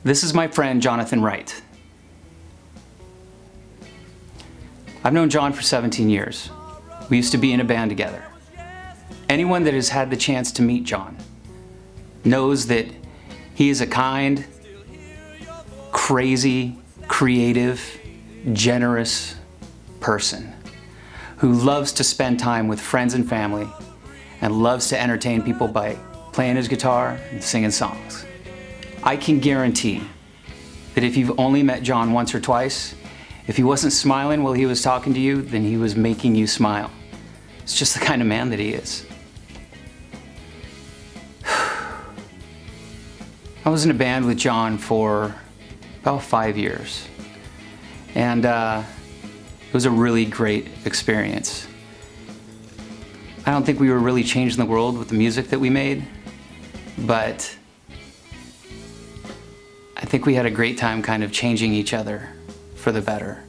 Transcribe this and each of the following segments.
This is my friend Jonathan Wright. I've known John for 17 years. We used to be in a band together. Anyone that has had the chance to meet John knows that he is a kind, crazy, creative, generous person who loves to spend time with friends and family and loves to entertain people by playing his guitar and singing songs. I can guarantee that if you've only met John once or twice, if he wasn't smiling while he was talking to you, then he was making you smile. It's just the kind of man that he is. I was in a band with John for about 5 years, and it was a really great experience. I don't think we were really changing the world with the music that we made, but I think we had a great time kind of changing each other for the better.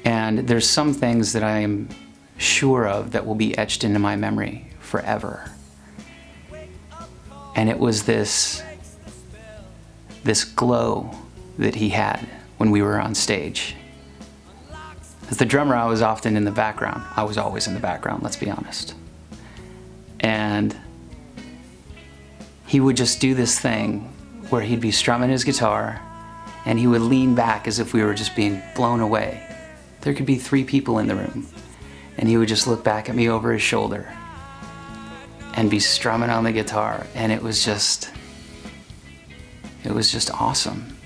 And there's some things that I am sure of that will be etched into my memory forever. And it was this glow that he had when we were on stage. As the drummer, I was often in the background. I was always in the background, let's be honest. And he would just do this thing where he'd be strumming his guitar and he would lean back as if we were just being blown away. There could be 3 people in the room, and he would just look back at me over his shoulder and be strumming on the guitar, and it was just awesome.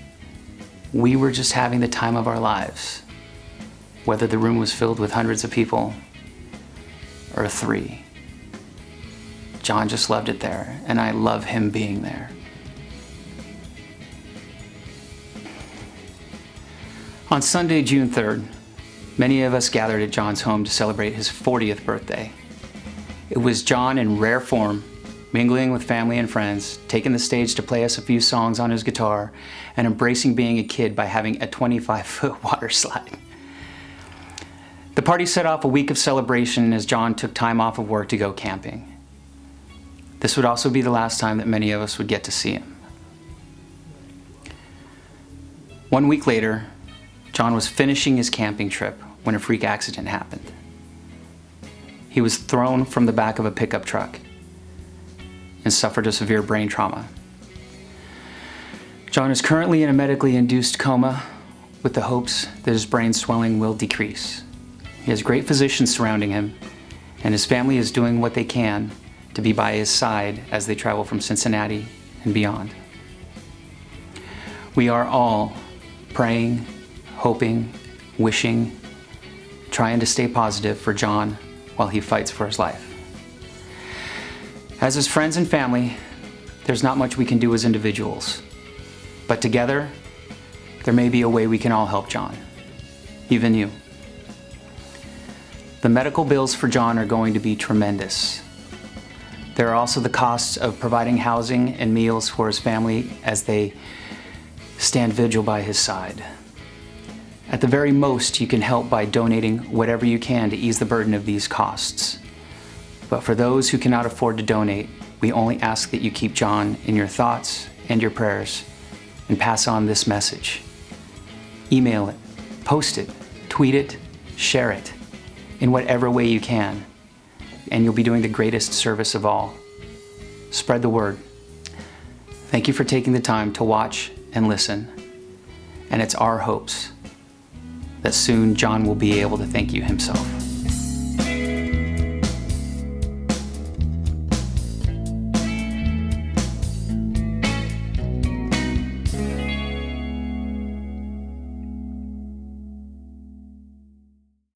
We were just having the time of our lives, whether the room was filled with hundreds of people or 3. John just loved it there, and I love him being there. On Sunday, June 3rd, many of us gathered at John's home to celebrate his 40th birthday. It was John in rare form, mingling with family and friends, taking the stage to play us a few songs on his guitar, and embracing being a kid by having a 25-foot water slide. The party set off a week of celebration as John took time off of work to go camping. This would also be the last time that many of us would get to see him. 1 week later, John was finishing his camping trip when a freak accident happened. He was thrown from the back of a pickup truck and suffered a severe brain trauma. John is currently in a medically induced coma with the hopes that his brain swelling will decrease. He has great physicians surrounding him, and his family is doing what they can to be by his side as they travel from Cincinnati and beyond. We are all praying, hoping, wishing, trying to stay positive for John while he fights for his life. As his friends and family, there's not much we can do as individuals, but together, there may be a way we can all help John, even you. The medical bills for John are going to be tremendous. There are also the costs of providing housing and meals for his family as they stand vigil by his side. At the very most, you can help by donating whatever you can to ease the burden of these costs. But for those who cannot afford to donate, we only ask that you keep John in your thoughts and your prayers and pass on this message. Email it, post it, tweet it, share it in whatever way you can, and you'll be doing the greatest service of all. Spread the word. Thank you for taking the time to watch and listen, and it's our hopes that soon John will be able to thank you himself.